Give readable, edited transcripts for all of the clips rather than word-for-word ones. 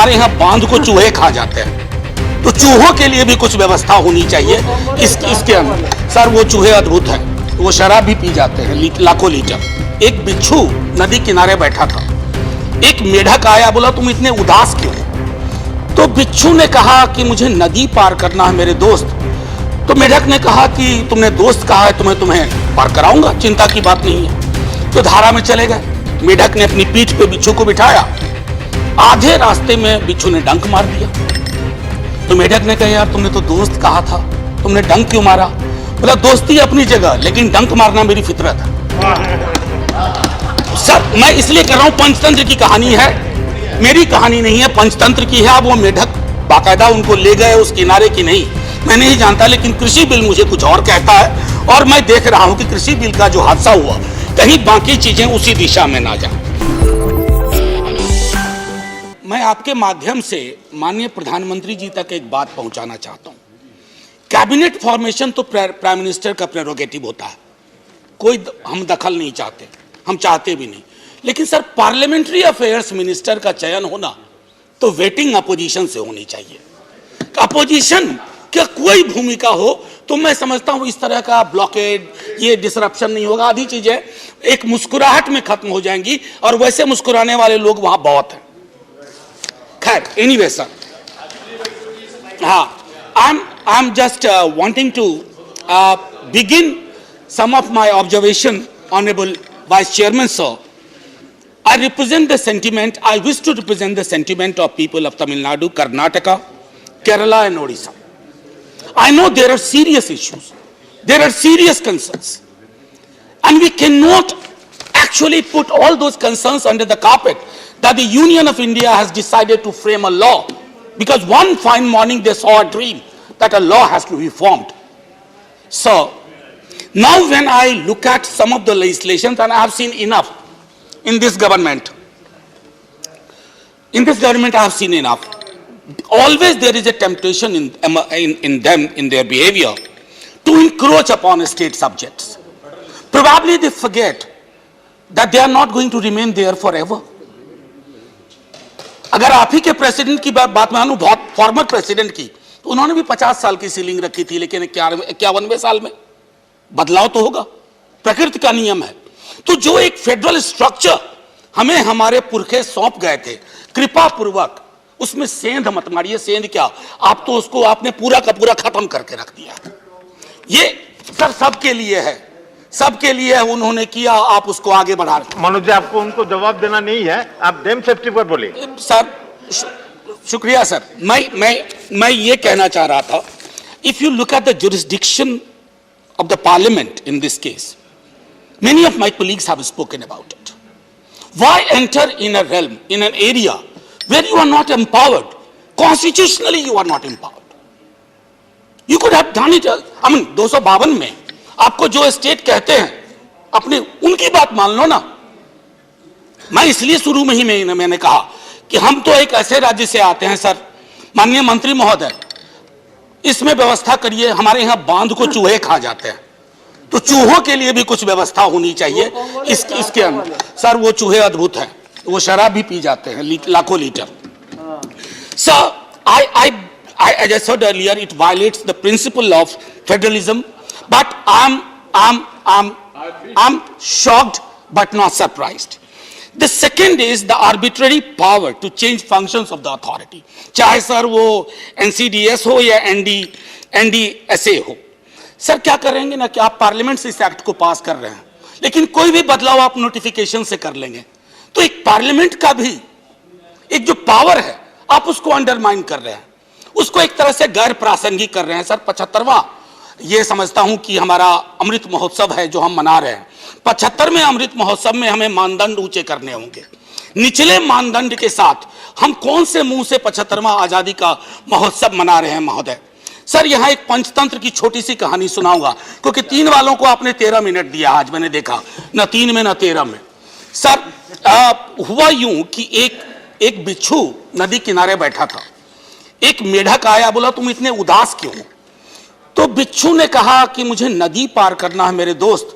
हमारे यहाँ बांध को चूहे खा जाते हैं, तो चूहों के लिए भी कुछ व्यवस्था होनी चाहिए इसके अंदर। सर वो चूहे अद्भुत हैं, वो शराब भी पी जाते हैं लाखों लीटर। एक बिच्छू नदी किनारे बैठा था, एक मेढक आया, बोला तुम इतने उदास क्यों? तो बिच्छू ने कहा कि मुझे नदी पार करना है मेरे दोस्त। तो मेढक ने कहा कि तुमने दोस्त कहा है, तुम्हें पार कराऊंगा, चिंता की बात नहीं है। तो धारा में चले गए। मेढक ने अपनी पीठ पे बिच्छू को बिठाया। आधे रास्ते में बिच्छू ने डंक मार दिया। तो मेढक ने कहा यार तुमने तो दोस्त कहा था, तुमने डंक क्यों मारा? बोला दोस्ती अपनी जगह, लेकिन डंक मारना मेरी फितरत है। सर मैं इसलिए कर रहा हूं, पंचतंत्र की कहानी है, मेरी कहानी नहीं है, पंचतंत्र की है। अब वो मेढक बाकायदा उनको ले गए उस किनारे की नहीं, मैं नहीं जानता, लेकिन कृषि बिल मुझे कुछ और कहता है। और मैं देख रहा हूं कि कृषि बिल का जो हादसा हुआ, कहीं बाकी चीजें उसी दिशा में ना जाएं। मैं आपके माध्यम से माननीय प्रधानमंत्री जी तक एक बात पहुंचाना चाहता हूं। कैबिनेट फॉर्मेशन तो प्राइम मिनिस्टर का प्रेरोगेटिव होता है, कोई हम दखल नहीं चाहते, हम चाहते भी नहीं। लेकिन सर पार्लियामेंट्री अफेयर्स मिनिस्टर का चयन होना तो वेटिंग अपोजिशन से होनी चाहिए। अपोजिशन का कोई भूमिका हो तो मैं समझता हूं इस तरह का ब्लॉकेड, ये डिसरप्शन नहीं होगा। आधी चीजें एक मुस्कुराहट में खत्म हो जाएंगी, और वैसे मुस्कुराने वाले लोग वहां बहुत हैं। खैर एनीवे सर, हाँ, I am just wanting to begin some of my observation, Honorable Vice Chairman sir. I represent the sentiment, I wish to represent the sentiment of people of Tamil Nadu, Karnataka, Kerala and Odisha. I know there are serious issues, there are serious concerns, and we cannot actually put all those concerns under the carpet that the Union of India has decided to frame a law, because one fine morning they saw a dream that a law has to be formed. So now when I look at some of the legislations, and I have seen enough in this government, I have seen enough. Always there is a temptation in them, in their behavior, to encroach upon state subjects. Probably they forget that they are not going to remain there forever. अगर आप ही के president की बात मानूं, बहुत former president की, तो उन्होंने भी 50 साल की सीलिंग रखी थी, लेकिन 51वें साल में बदलाव तो होगा, प्रकृति का नियम है। तो जो एक फेडरल स्ट्रक्चर हमें हमारे पुरखे सौंप गए थे, कृपा पूर्वक उसमें सेंध मत मारिए। सेंध क्या, आप तो उसको आपने पूरा का पूरा खत्म करके रख दिया। ये सर सबके लिए है, सबके लिए है, उन्होंने किया, आप उसको आगे बढ़ा रहे। मनोज जी आपको उनको जवाब देना नहीं है, आप डैम सेफ्टी पर बोले। सर शुक्रिया सर, मैं ये कहना चाह रहा था, if you look at the jurisdiction of the parliament in this case, many of my colleagues have spoken about it. Why enter in a realm, in an area where you are not empowered? Constitutionally you are not empowered. You could have done it, I mean 252 में आपको जो state कहते हैं, अपने उनकी बात मान लो ना। मैं इसलिए शुरू में ही मैंने कहा कि हम तो एक ऐसे राज्य से आते हैं सर, माननीय मंत्री महोदय, इसमें व्यवस्था करिए। हमारे यहाँ बांध को चूहे खा जाते हैं, तो चूहों के लिए भी कुछ व्यवस्था होनी चाहिए इसके अंदर। सर वो चूहे अद्भुत हैं, वो शराब भी पी जाते हैं लाखों litre. Sir as I said earlier, it violates the principle of federalism, but I'm shocked but not surprised. The second is the arbitrary power to change functions of the authority, चाहे sir वो NCDS हो या NDSA हो। Sir क्या करेंगे ना कि आप पार्लियामेंट से इस एक्ट को पास कर रहे हैं, लेकिन कोई भी बदलाव आप नोटिफिकेशन से कर लेंगे, तो एक पार्लियामेंट का भी एक जो पावर है आप उसको अंडरमाइन कर रहे हैं, उसको एक तरह से गैर प्रासंगिक कर रहे हैं। सर 75वां ये समझता हूं कि हमारा अमृत महोत्सव है जो हम मना रहे हैं। 75वें अमृत महोत्सव में हमें मानदंड ऊंचे करने होंगे। निचले मानदंड के साथ हम कौन से मुंह से 75वां आजादी का महोत्सव मना रहे हैं महोदय? सर यहाँ एक पंचतंत्र की छोटी सी कहानी सुनाऊंगा, क्योंकि 3 वालों को आपने 13 मिनट दिया आज, मैंने देखा न 3 में न 13 में। सर हुआ यूं कि एक बिच्छू नदी किनारे बैठा था, एक मेढक आया, बोला तुम इतने उदास क्यों? तो बिच्छू ने कहा कि मुझे नदी पार करना है मेरे दोस्त।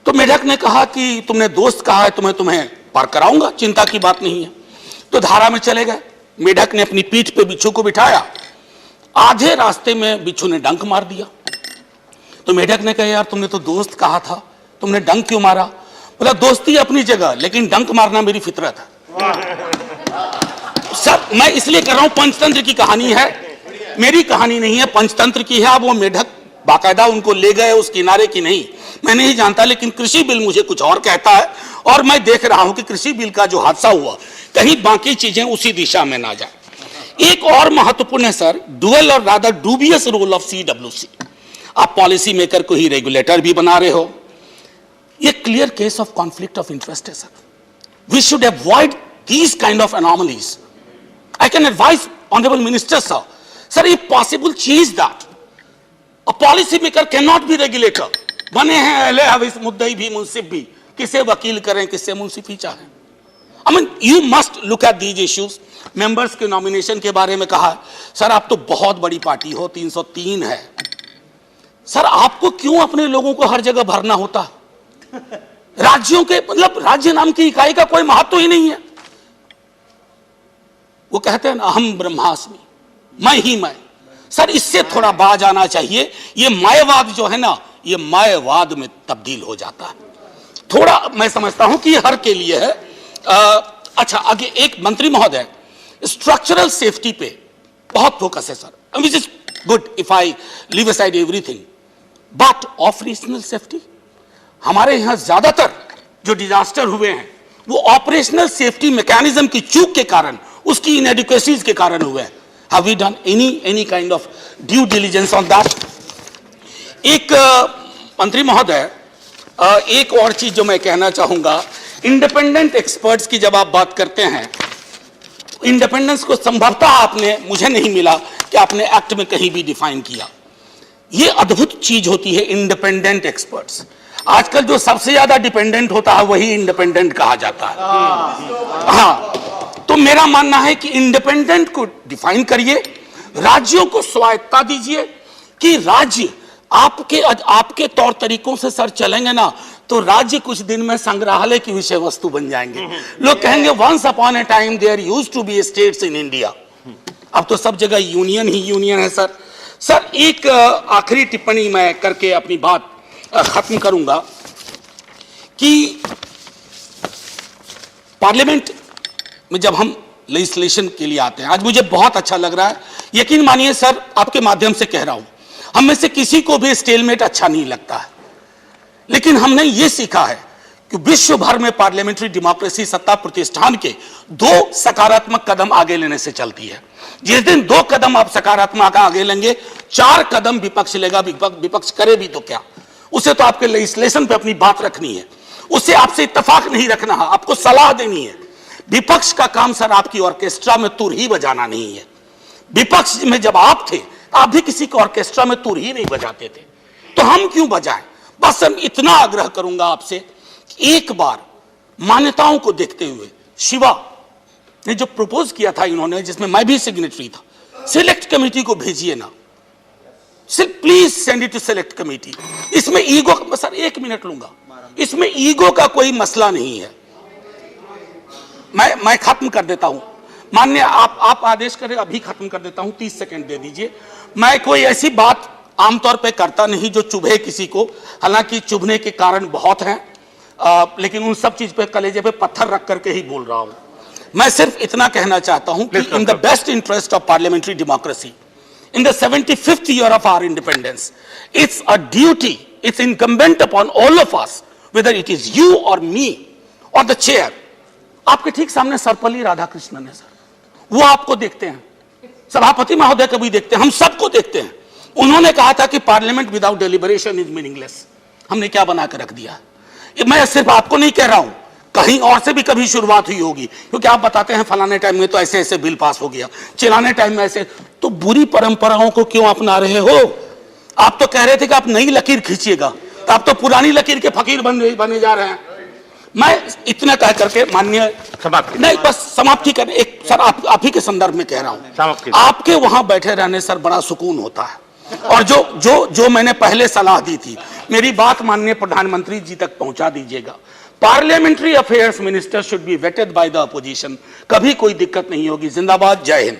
तो मेढक ने कहा कि तुमने दोस्त कहा है, तुम्हें पार कराऊंगा, चिंता की बात नहीं है। तो धारा में चले गए। मेढक ने अपनी पीठ पे बिच्छू को बिठाया, आधे रास्ते में बिच्छू ने डंक मार दिया। तो मेढक ने कहा यार तुमने तो दोस्त कहा था, तुमने डंक क्यों मारा? बोला दोस्ती अपनी जगह, लेकिन डंक मारना मेरी फितरत है। सब मैं इसलिए कर रहा हूं, पंचतंत्र की कहानी है, मेरी कहानी नहीं है, पंचतंत्र की है। अब वो मेढक बाकायदा उनको ले गए उस किनारे की नहीं, मैं नहीं जानता, लेकिन कृषि बिल मुझे कुछ और कहता है। और मैं देख रहा हूं कि कृषि बिल का जो हादसा हुआ, कहीं बाकी चीजें उसी दिशा में ना जाए। एक और महत्वपूर्ण है सर, डुअल और rather dubious role of CWC। आप पॉलिसी मेकर को ही रेगुलेटर भी बना रहे हो, ये clear case of conflict of interest है sir. We should avoid these kind of anomalies. I can advise honorable minister sir, if possible change that. A policy maker cannot be regulator. बने हैं अहले हवीस मुद्दई भी मुंसिफ भी, किसे वकील करें किसे मुंसिफी चाहें। I mean you must look at these issues. Members के नॉमिनेशन के बारे में कहा सर आप तो बहुत बड़ी पार्टी हो, 303 है सर, आपको क्यों अपने लोगों को हर जगह भरना होता? राज्यों के मतलब राज्य नाम की इकाई का कोई महत्व ही नहीं है। वो कहते हैं ना अहम ब्रह्मास्मि, मैं ही मैं। सर इससे थोड़ा बाज आना चाहिए। ये मायावाद जो है ना, ये मायावाद में तब्दील हो जाता है। थोड़ा मैं समझता हूं कि ये हर के लिए है। अच्छा आगे एक मंत्री महोदय, स्ट्रक्चरल सेफ्टी पे बहुत फोकस है sir, which is good if I leave aside everything, but operational safety हमारे यहां ज्यादातर जो डिजास्टर हुए हैं वो ऑपरेशनल सेफ्टी मैकेनिज्म की चूक के कारण, उसकी इनएडिक्वेसीज के कारण हुए हैं। Have we done any kind of due diligence on that? एक मंत्री महोदय, एक और चीज जो मैं कहना चाहूंगा, इंडिपेंडेंट एक्सपर्ट्स की जब आप बात करते हैं, इंडिपेंडेंस को संभवतः आपने, मुझे नहीं मिला कि आपने एक्ट में कहीं भी डिफाइन किया। ये अद्भुत चीज होती है इंडिपेंडेंट एक्सपर्ट्स। आजकल जो सबसे ज्यादा डिपेंडेंट होता है वही इंडिपेंडेंट कहा जाता है। हाँ, तो मेरा मानना है कि इंडिपेंडेंट को डिफाइन करिए, राज्यों को स्वायत्ता दीजिए कि राज्य आपके तौर तरीकों से सर चलेंगे ना तो राज्य कुछ दिन में संग्रहालय की विषय वस्तु बन जाएंगे। लोग कहेंगे once upon a time there used to be states in India, अब तो सब जगह यूनियन ही यूनियन है सर। सर एक आखिरी टिप्पणी मैं करके अपनी बात खत्म करूंगा कि पार्लियामेंट में जब हम लेजिस्लेशन के लिए आते हैं, आज मुझे बहुत अच्छा लग रहा है, यकीन मानिए सर आपके माध्यम से कह रहा हूं, हम में से किसी को भी स्टेलमेट अच्छा नहीं लगता है, लेकिन हमने ये सीखा है कि विश्व भर में पार्लियामेंट्री डेमोक्रेसी सत्ता प्रतिष्ठान के 2 सकारात्मक कदम आगे लेने से चलती है। जिस दिन 2 कदम आप सकारात्मक आगे लेंगे, 4 कदम विपक्ष लेगा। विपक्ष करे भी तो क्या, उसे तो आपके लेजिस्लेशन पे अपनी बात रखनी है, उसे आपसे इत्तेफाक नहीं रखना है, आपको सलाह देनी है। विपक्ष का काम सर आपकी ऑर्केस्ट्रा में तुर ही बजाना नहीं है। विपक्ष में जब आप थे, आप भी किसी के ऑर्केस्ट्रा में तुर ही नहीं बजाते थे, तो हम क्यों बजाएं? बस हम इतना आग्रह करूंगा आपसे कि एक बार मान्यताओं को देखते हुए, शिवा ने जो प्रपोज किया था इन्होंने, जिसमें मैं भी सिग्नेटरी था, सिलेक्ट कमेटी को भेजिए ना, please send it to select committee. इसमें ईगो, सर 1 मिनट लूंगा, इसमें ईगो का कोई मसला नहीं है। मैं खत्म कर देता हूं, माननीय आप आदेश करें, अभी खत्म कर देता हूं, 30 सेकंड दे दीजिए। मैं कोई ऐसी बात आमतौर पे करता नहीं जो चुभे किसी को, हालांकि चुभने के कारण बहुत हैं, लेकिन उन सब चीज पे कलेजे पे पत्थर रख करके ही बोल रहा हूं। मैं सिर्फ इतना कहना चाहता हूं कि in the best interest of parliamentary democracy, in the 75th year of our independence, it's a duty, it's incumbent upon all of us, whether it is you or me or the chair. आपके ठीक सामने सर्वपल्ली राधाकृष्णन है sir, वो आपको देखते हैं, सभापति महोदय को भी देखते हैं, हम सबको देखते हैं। उन्होंने कहा था कि parliament without deliberation is meaningless. हमने क्या बना कर रख दिया? मैं सिर्फ आपको नहीं कह रहा हूं, कहीं और से भी कभी शुरुआत हुई होगी, क्योंकि आप बताते हैं फलाने टाइम में तो ऐसे ऐसे बिल पास हो गया, चिल्लाने टाइम में ऐसे, तो बुरी परंपराओं को क्यों अपना रहे हो? आप तो कह रहे थे कि आप नई लकीर खींचिएगा, तो आप तो पुरानी लकीर के फकीर बने जा रहे हैं। मैं इतना कह करके माननीय समाप्ति, नहीं बस समाप्ति कर, एक सर आप ही के संदर्भ में कह रहा हूं, आपके वहां बैठे रहने सर बड़ा सुकून होता है। और जो मैंने पहले सलाह दी थी, मेरी बात माननीय प्रधानमंत्री जी तक पहुंचा दीजिएगा। Parliamentary affairs minister should be vetted by the opposition. कभी कोई दिक्कत नहीं होगी। जिंदाबाद, जय हिंद।